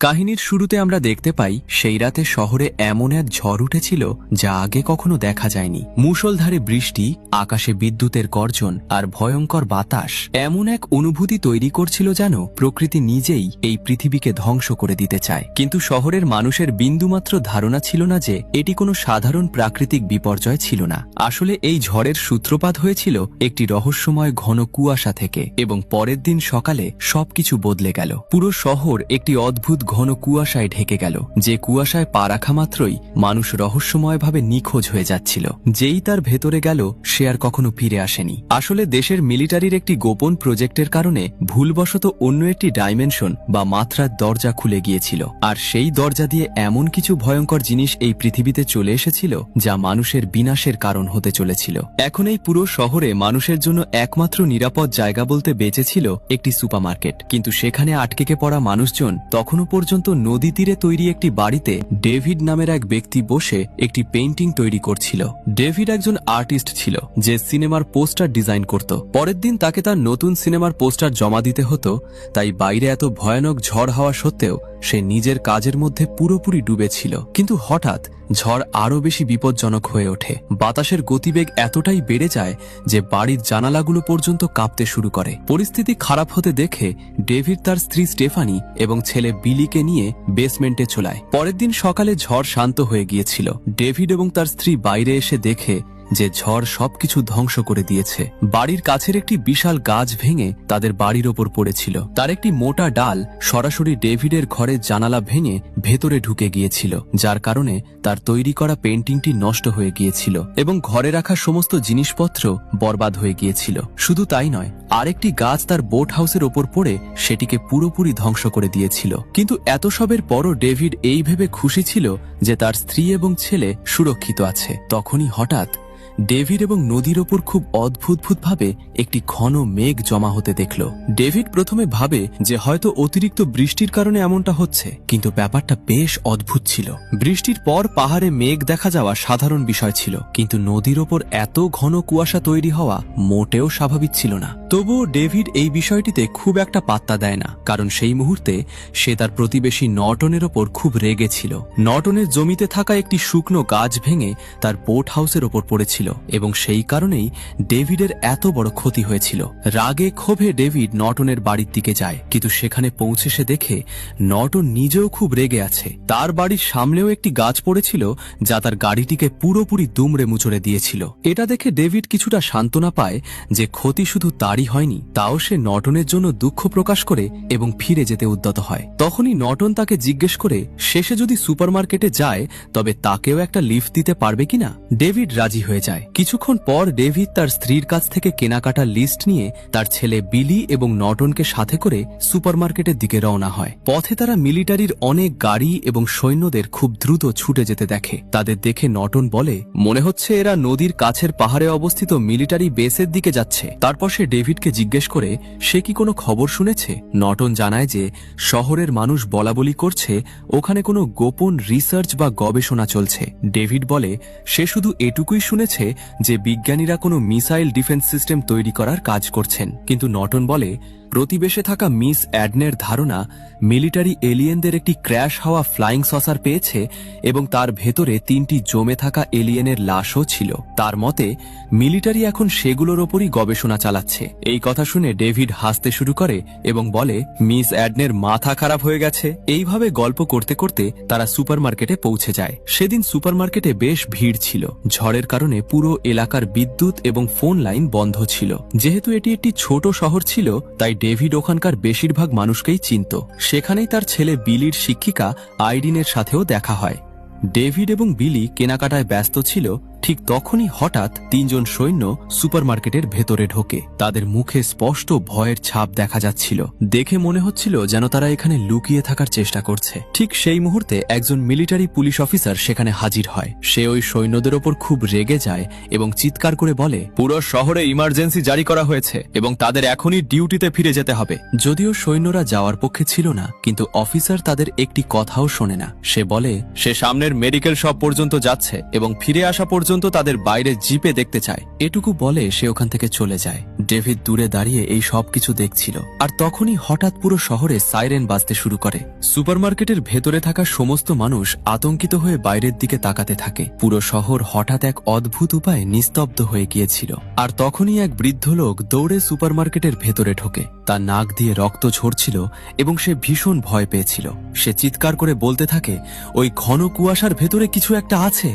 কাহিনীর শুরুতে আমরা দেখতে পাই সেই রাতে শহরে এমন এক ঝড় উঠেছিল যা আগে কখনো দেখা যায়নি। মুষলধারে বৃষ্টি, আকাশে বিদ্যুতের গর্জন আর ভয়ঙ্কর বাতাস এমন এক অনুভূতি তৈরি করছিল যেন প্রকৃতি নিজেই এই পৃথিবীকে ধ্বংস করে দিতে চায়। কিন্তু শহরের মানুষের বিন্দুমাত্র ধারণা ছিল না যে এটি কোনো সাধারণ প্রাকৃতিক বিপর্যয় ছিল না। আসলে এই ঝড়ের সূত্রপাত হয়েছিল একটি রহস্যময় ঘন কুয়াশা থেকে, এবং পরের দিন সকালে সবকিছু বদলে গেল। পুরো শহর একটি অদ্ভুত ঘন কুয়াশায় ঢেকে গেল, যে কুয়াশায় পা রাখা মাত্রই মানুষ রহস্যময়ভাবে নিখোঁজ হয়ে যাচ্ছিল। যেই তার ভেতরে গেল সে আর কখনো ফিরে আসেনি। আসলে দেশের মিলিটারির একটি গোপন প্রজেক্টের কারণে ভুলবশত অন্য একটি ডাইমেনশন বা মাত্রার দরজা খুলে গিয়েছিল, আর সেই দরজা দিয়ে এমন কিছু ভয়ঙ্কর জিনিস এই পৃথিবীতে চলে এসেছিল যা মানুষের বিনাশের কারণ হতে চলেছিল। এখন এই পুরো শহরে মানুষের জন্য একমাত্র নিরাপদ জায়গা বলতে বেঁচে ছিল একটি সুপারমার্কেট, কিন্তু সেখানে আটকে পড়া মানুষজন তখনও পর্যন্ত নদী তীরে তৈরি একটি বাড়িতে ডেভিড নামের এক ব্যক্তি বসে একটি পেইন্টিং তৈরি করছিল। ডেভিড একজন আর্টিস্ট ছিল যে সিনেমার পোস্টার ডিজাইন করত। পরের দিন তাকে তার নতুন সিনেমার পোস্টার জমা দিতে হতো, তাই বাইরে এত ভয়ানক ঝড় হওয়া সত্ত্বেও সে নিজের কাজের মধ্যে পুরোপুরি ডুবেছিল। কিন্তু হঠাৎ ঝড় আরও বেশি বিপজ্জনক হয়ে ওঠে। বাতাসের গতিবেগ এতটাই বেড়ে যায় যে বাড়ির জানালাগুলো পর্যন্ত কাঁপতে শুরু করে। পরিস্থিতি খারাপ হতে দেখে ডেভিড তার স্ত্রী স্টেফানি এবং ছেলে বিলিকে নিয়ে বেসমেন্টে চলায়। পরের দিন সকালে ঝড় শান্ত হয়ে গিয়েছিল। ডেভিড এবং তার স্ত্রী বাইরে এসে দেখে যে ঝড় সবকিছু ধ্বংস করে দিয়েছে। বাড়ির কাছের একটি বিশাল গাছ ভেঙে তাদের বাড়ির ওপর পড়েছিল। তার একটি মোটা ডাল সরাসরি ডেভিডের ঘরের জানালা ভেঙে ভেতরে ঢুকে গিয়েছিল, যার কারণে তার তৈরি করা পেইন্টিংটি নষ্ট হয়ে গিয়েছিল এবং ঘরে রাখা সমস্ত জিনিসপত্র বরবাদ হয়ে গিয়েছিল। শুধু তাই নয়, আরেকটি গাছ তার বোট হাউসের ওপর পড়ে সেটিকে পুরোপুরি ধ্বংস করে দিয়েছিল। কিন্তু এত সবের পরও ডেভিড এই ভেবে খুশি ছিল যে তার স্ত্রী এবং ছেলে সুরক্ষিত আছে। তখনই হঠাৎ ডেভিড এবং নদীর ওপর খুব অদ্ভুতভাবে একটি ঘন মেঘ জমা হতে দেখল। ডেভিড প্রথমে ভাবে যে হয়তো অতিরিক্ত বৃষ্টির কারণে এমনটা হচ্ছে, কিন্তু ব্যাপারটা বেশ অদ্ভুত ছিল। বৃষ্টির পর পাহাড়ে মেঘ দেখা যাওয়া সাধারণ বিষয় ছিল, কিন্তু নদীর ওপর এত ঘন কুয়াশা তৈরি হওয়া মোটেও স্বাভাবিক ছিল না। তবুও ডেভিড এই বিষয়টিতে খুব একটা পাত্তা দেয় না, কারণ সেই মুহূর্তে সে তার প্রতিবেশী নর্টনের ওপর খুব রেগে ছিল। নর্টনের জমিতে থাকা একটি শুকনো গাছ ভেঙে তার বোট হাউসের ওপর পড়েছিল এবং সেই কারণেই ডেভিডের এত বড় ক্ষতি হয়েছিল। রাগে ক্ষোভে ডেভিড নর্টনের বাড়ির দিকে যায়, কিন্তু সেখানে পৌঁছে সে দেখে নর্টন নিজেও খুব রেগে আছে। তার বাড়ির সামনেও একটি গাছ পড়েছিল যা তার গাড়িটিকে পুরোপুরি দুমড়ে মুচড়ে দিয়েছিল। এটা দেখে ডেভিড কিছুটা সান্ত্বনা পায় যে ক্ষতি শুধু তারই হয়নি, তাও সে নর্টনের জন্য দুঃখ প্রকাশ করে এবং ফিরে যেতে উদ্যত হয়। তখনই নর্টন তাকে জিজ্ঞেস করে শেষে যদি সুপারমার্কেটে যায় তবে তাকেও একটা লিফট দিতে পারবে কিনা। ডেভিড রাজি হয়ে যায়। কিছুক্ষণ পর ডেভিড তার স্ত্রীর কাছ থেকে কেনাকাটার লিস্ট নিয়ে তার ছেলে বিলি এবং নর্টনকে সাথে করে সুপারমার্কেটের দিকে রওনা হয়। পথে তারা মিলিটারির অনেক গাড়ি এবং সৈন্যদের খুব দ্রুত ছুটে যেতে দেখে। তাদের দেখে নর্টন বলে, মনে হচ্ছে এরা নদীর কাছের পাহাড়ে অবস্থিত মিলিটারি বেসের দিকে যাচ্ছে। তারপর সে ডেভিডকে জিজ্ঞেস করে সে কি কোনো খবর শুনেছে। নর্টন জানায় যে শহরের মানুষ বলাবলি করছে ওখানে কোনো গোপন রিসার্চ বা গবেষণা চলছে। ডেভিড বলে সে শুধু এটুকুই শুনেছে যে বিজ্ঞানীরা কোনো মিসাইল ডিফেন্স সিস্টেম তৈরি করার কাজ করছেন। কিন্তু নর্টন বলে প্রতিবেশে থাকা মিস অ্যাডনের ধারণা মিলিটারি এলিয়েনদের একটি ক্র্যাশ হওয়া ফ্লাইং সসার পেয়েছে এবং তার ভেতরে 3টি জমে থাকা এলিয়েনের লাশও ছিল। তার মতে মিলিটারি এখন সেগুলোর ওপরই গবেষণা চালাচ্ছে। এই কথা শুনে ডেভিড হাসতে শুরু করে এবং বলে মিস অ্যাডনের মাথা খারাপ হয়ে গেছে। এইভাবে গল্প করতে করতে তারা সুপারমার্কেটে পৌঁছে যায়। সেদিন সুপারমার্কেটে বেশ ভিড় ছিল। ঝড়ের কারণে পুরো এলাকার বিদ্যুৎ এবং ফোন লাইন বন্ধ ছিল। যেহেতু এটি একটি ছোট শহর ছিল, তাই ডেভিড ওখানকার বেশিরভাগ মানুষকেই চিনত। সেখানেই তার ছেলে বিলির শিক্ষিকা আইরিনের সাথেও দেখা হয়। ডেভিড এবং বিলি কেনাকাটায় ব্যস্ত ছিল। ঠিক তখনই হঠাৎ 3 জন সৈন্য সুপারমার্কেটের ভেতরে ঢোকে। তাদের মুখে স্পষ্ট ভয়ের ছাপ দেখা যাচ্ছিল। দেখে মনে হচ্ছিল যেন তারা এখানে লুকিয়ে থাকার চেষ্টা করছে। ঠিক সেই মুহূর্তে একজন মিলিটারি পুলিশ অফিসার সেখানে হাজির হয়। সে ওই সৈন্যদের ওপর খুব রেগে যায় এবং চিৎকার করে বলে, পুরো শহরে ইমার্জেন্সি জারি করা হয়েছে এবং তাদের এখনই ডিউটিতে ফিরে যেতে হবে। যদিও সৈন্যরা যাওয়ার পক্ষে ছিল না, কিন্তু অফিসার তাদের একটি কথাও শোনে না। সে বলে সে সামনের মেডিকেল শপ পর্যন্ত যাচ্ছে এবং ফিরে আসা পর্যন্ত পর্যন্ত তাদের বাইরে জিপে দেখতে চায়। এটুকু বলে সে ওখান থেকে চলে যায়। ডেভিড দূরে দাঁড়িয়ে এই সবকিছু দেখছিল, আর তখনই হঠাৎ পুরো শহরে সাইরেন বাজতে শুরু করে। সুপারমার্কেটের ভেতরে থাকা সমস্ত মানুষ আতঙ্কিত হয়ে বাইরের দিকে তাকাতে থাকে। পুরো শহর হঠাৎ এক অদ্ভুত উপায়ে নিস্তব্ধ হয়ে গিয়েছিল। আর তখনই এক বৃদ্ধ লোক দৌড়ে সুপারমার্কেটের ভেতরে ঢোকে। তার নাক দিয়ে রক্ত ঝরছিল এবং সে ভীষণ ভয় পেয়েছিল। সে চিৎকার করে বলতে থাকে, ওই ঘন কুয়াশার ভেতরে কিছু একটা আছে,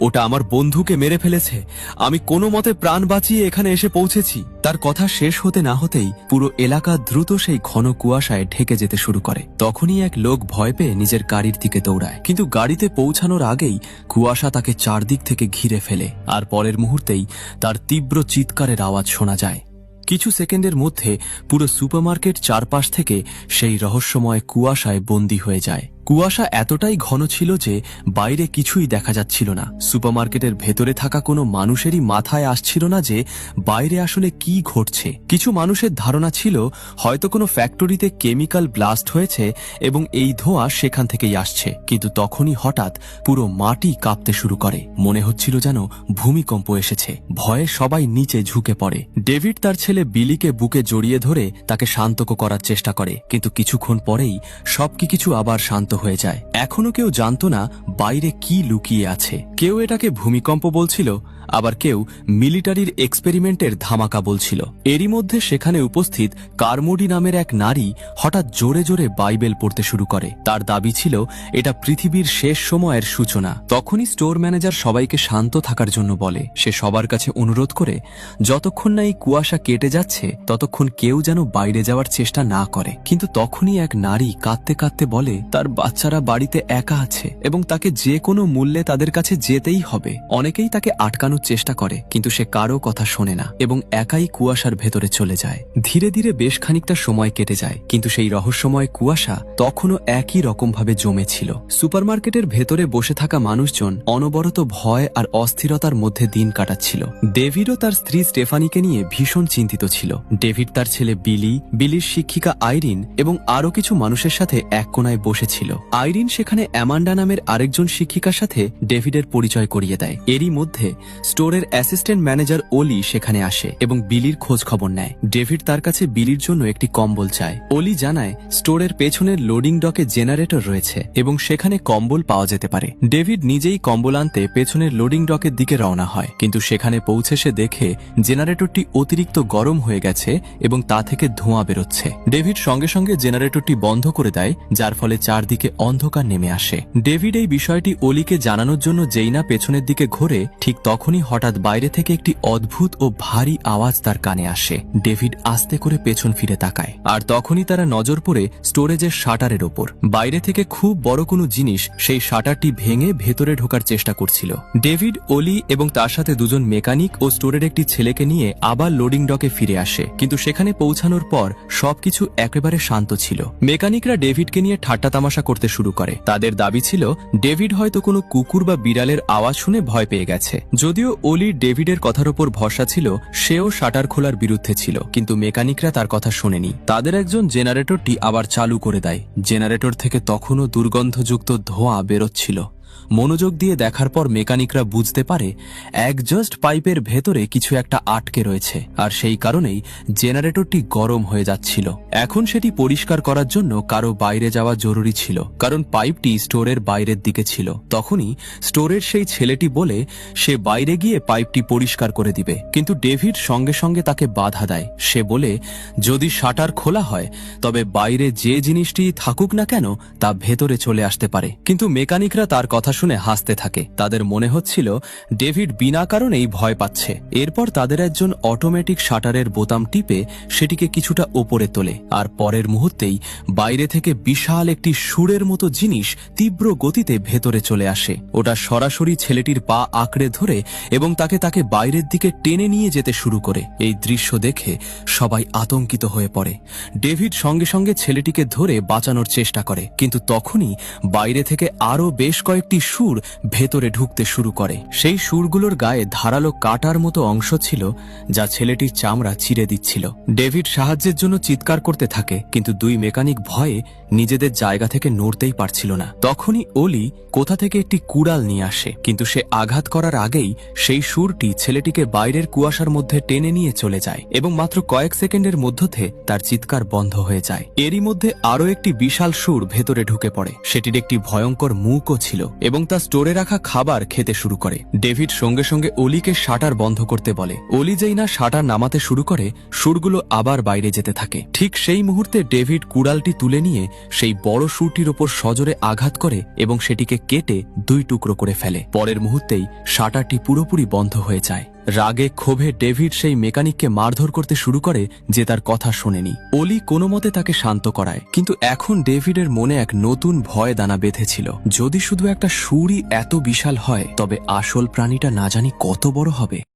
ওটা আমার বন্ধুকে মেরে ফেলেছে, আমি কোনো মতে প্রাণ বাঁচিয়ে এখানে এসে পৌঁছেছি। তার কথা শেষ হতে না হতেই পুরো এলাকা দ্রুত সেই ঘন কুয়াশায় ঢেকে যেতে শুরু করে। তখনই এক লোক ভয় পেয়ে নিজের গাড়ির দিকে দৌড়ায়, কিন্তু গাড়িতে পৌঁছানোর আগেই কুয়াশা তাকে চারদিক থেকে ঘিরে ফেলে, আর পরের মুহূর্তেই তার তীব্র চিৎকারের আওয়াজ শোনা যায়। কিছু সেকেন্ডের মধ্যে পুরো সুপারমার্কেট চারপাশ থেকে সেই রহস্যময় কুয়াশায় বন্দী হয়ে যায়। কুয়াশা এতটাই ঘন ছিল যে বাইরে কিছুই দেখা যাচ্ছিল না। সুপারমার্কেটের ভেতরে থাকা কোনো মানুষেরই মাথায় আসছিল না যে বাইরে আসলে কি ঘটছে। কিছু মানুষের ধারণা ছিল হয়তো কোনো ফ্যাক্টরিতে কেমিক্যাল ব্লাস্ট হয়েছে এবং এই ধোঁয়া সেখান থেকেই আসছে। কিন্তু তখনই হঠাৎ পুরো মাটি কাঁপতে শুরু করে, মনে হচ্ছিল যেন ভূমিকম্প এসেছে। ভয়ে সবাই নিচে ঝুঁকে পড়ে। ডেভিড তার ছেলে বিলিকে বুকে জড়িয়ে ধরে তাকে শান্ত করার চেষ্টা করে, কিন্তু কিছুক্ষণ পরেই সবকিছু আবার শান্ত হয়ে যায়। এখনো কেউ জানতো না বাইরে কি লুকিয়ে আছে। কেউ এটাকে ভূমিকম্প বলছিল, আবার কেউ মিলিটারির এক্সপেরিমেন্টের ধামাকা বলছিল। এরই মধ্যে সেখানে উপস্থিত কারমোডি নামের এক নারী হঠাৎ জোরে জোরে বাইবেল পড়তে শুরু করে। তার দাবি ছিল এটা পৃথিবীর শেষ সময়ের সূচনা। তখনই স্টোর ম্যানেজার সবাইকে শান্ত থাকার জন্য বলে। সে সবার কাছে অনুরোধ করে যতক্ষণ না এই কুয়াশা কেটে যাচ্ছে ততক্ষণ কেউ যেন বাইরে যাওয়ার চেষ্টা না করে। কিন্তু তখনই এক নারী কাঁদতে কাঁদতে বলে তার বাচ্চারা বাড়িতে একা আছে এবং তাকে যে কোনো মূল্যে তাদের কাছে যেতেই হবে। অনেকেই তাকে আটকানোর চেষ্টা করে, কিন্তু সে কারো কথা শোনে না এবং একাই কুয়াশার ভেতরে চলে যায়। ধীরে ধীরে বেশ খানিকটা সময় কেটে যায়, কিন্তু সেই রহস্যময় কুয়াশা তখনও একই রকমভাবে জমেছিল। সুপারমার্কেটের ভেতরে বসে থাকা মানুষজন অনবরত ভয় আর অস্থিরতার মধ্যে দিন কাটাচ্ছিল। ডেভিডও তার স্ত্রী স্টেফানিকে নিয়ে ভীষণ চিন্তিত ছিল। ডেভিড তার ছেলে বিলির শিক্ষিকা আইরিন এবং আরো কিছু মানুষের সাথে এক কোনায় বসেছিল। আইরিন সেখানে অ্যামান্ডা নামের আরেকজন শিক্ষিকার সাথে ডেভিডের পরিচয় করিয়ে দেয়। এরই মধ্যে স্টোরের অ্যাসিস্ট্যান্ট ম্যানেজার ওলি সেখানে আসে এবং বিলির খোঁজ খবর নেয়। ডেভিড তার কাছে বিলির জন্য একটি কম্বল চায়। ওলি জানায় স্টোরের পেছনের লোডিং ডকে জেনারেটর রয়েছে এবং সেখানে কম্বল পাওয়া যেতে পারে। ডেভিড নিজেই কম্বল আনতে পেছনের লোডিং ডকের দিকে রওনা হয়, কিন্তু সেখানে পৌঁছে সে দেখে জেনারেটরটি অতিরিক্ত গরম হয়ে গেছে এবং তা থেকে ধোঁয়া বেরোচ্ছে। ডেভিড সঙ্গে সঙ্গে জেনারেটরটি বন্ধ করে দেয়, যার ফলে চারদিকে অন্ধকার নেমে আসে। ডেভিড এই বিষয়টি ওলিকে জানানোর জন্য যেই না পেছনের দিকে ঘোরে, ঠিক তখনই হঠাৎ বাইরে থেকে একটি অদ্ভুত ও ভারী আওয়াজ তার কানে আসে। ডেভিড আস্তে করে পেছন ফিরে তাকায়, আর তখনই তারা নজর পড়ে স্টোরেজের শাটারের ওপর। বাইরে থেকে খুব বড় কোনো জিনিস সেই শাটারটি ভেঙে ভেতরে ঢোকার চেষ্টা করছিল। ডেভিড, ওলি এবং তার সাথে দুজন মেকানিক ও স্টোরের একটি ছেলেকে নিয়ে আবার লোডিং ডকে ফিরে আসে, কিন্তু সেখানে পৌঁছানোর পর সবকিছু একেবারে শান্ত ছিল। মেকানিকরা ডেভিডকে নিয়ে ঠাট্টা তামাশা করতে শুরু করে। তাদের দাবি ছিল ডেভিড হয়তো কোনো কুকুর বা বিড়ালের আওয়াজ শুনে ভয় পেয়ে গেছে। যদিও ওলি ডেভিডের কথার উপর ভরসা ছিল, সেও শাটার খোলার বিরুদ্ধে ছিল, কিন্তু মেকানিকরা তার কথা শোনেনি। তাদের একজন জেনারেটরটি আবার চালু করে দেয়। জেনারেটর থেকে তখনও দুর্গন্ধযুক্ত ধোঁয়া বেরোচ্ছিল। মনোযোগ দিয়ে দেখার পর মেকানিকরা বুঝতে পারে একজস্ট পাইপের ভেতরে কিছু একটা আটকে রয়েছে, আর সেই কারণেই জেনারেটরটি গরম হয়ে যাচ্ছিল। এখন সেটি পরিষ্কার করার জন্য কারো বাইরে যাওয়া জরুরি ছিল, কারণ পাইপটি স্টোরের বাইরের দিকে ছিল। তখনই স্টোরের সেই ছেলেটি বলে সে বাইরে গিয়ে পাইপটি পরিষ্কার করে দিবে, কিন্তু ডেভিড সঙ্গে সঙ্গে তাকে বাধা দেয়। সে বলে যদি শাটার খোলা হয় তবে বাইরে যে জিনিসটি থাকুক না কেন তা ভেতরে চলে আসতে পারে। কিন্তু মেকানিকরা তার কথা শুনে হাসতে থাকে। তাদের মনে হচ্ছিল ডেভিড বিনা কারণেই ভয় পাচ্ছে। এরপর তাদের একজন অটোমেটিক শাটারের বোতাম টিপে সেটিকে কিছুটা ওপরে তোলে, আর পরের মুহূর্তেই বাইরে থেকে বিশাল একটি সুরের মতো জিনিস তীব্র গতিতে ভেতরে চলে আসে। ওটা সরাসরি ছেলেটির পা আঁকড়ে ধরে এবং তাকে বাইরের দিকে টেনে নিয়ে যেতে শুরু করে। এই দৃশ্য দেখে সবাই আতঙ্কিত হয়ে পড়ে। ডেভিড সঙ্গে সঙ্গে ছেলেটিকে ধরে বাঁচানোর চেষ্টা করে, কিন্তু তখনই বাইরে থেকে আরো বেশ কয়েকটি একটি সুর ভেতরে ঢুকতে শুরু করে। সেই সুরগুলোর গায়ে ধারালো কাটার মতো অংশ ছিল, যা ছেলেটির চামড়া চিরে দিচ্ছিল। ডেভিড সাহায্যের জন্য চিৎকার করতে থাকে, কিন্তু দুই মেকানিক ভয়ে নিজেদের জায়গা থেকে নড়তেই পারছিল না। তখনই ওলি কোথা থেকে একটি কুড়াল নিয়ে আসে, কিন্তু সে আঘাত করার আগেই সেই সুরটি ছেলেটিকে বাইরের কুয়াশার মধ্যে টেনে নিয়ে চলে যায় এবং মাত্র কয়েক সেকেন্ডের মধ্যে তার চিৎকার বন্ধ হয়ে যায়। এরই মধ্যে আরও একটি বিশাল সুর ভেতরে ঢুকে পড়ে। সেটির একটি ভয়ঙ্কর মুখও ছিল এবং তা স্টোরে রাখা খাবার খেতে শুরু করে। ডেভিড সঙ্গে সঙ্গে অলিকে শাটার বন্ধ করতে বলে। অলি যেই না শাটার নামাতে শুরু করে, সুরগুলো আবার বাইরে যেতে থাকে। ঠিক সেই মুহূর্তে ডেভিড কুড়ালটি তুলে নিয়ে সেই বড় সুরটির ওপর সজোরে আঘাত করে এবং সেটিকে কেটে দুই টুকরো করে ফেলে। পরের মুহূর্তেই শাটারটি পুরোপুরি বন্ধ হয়ে যায়। রাগে ক্ষোভে ডেভিড সেই মেকানিককে মারধর করতে শুরু করে, যে তার কথা শোনেনি। অলি কোনো মতে তাকে শান্ত করায়, কিন্তু এখন ডেভিডের মনে এক নতুন ভয় দানা বেঁধেছিল। যদি শুধু একটা সুরই এত বিশাল হয়, তবে আসল প্রাণীটা না জানি কত বড় হবে।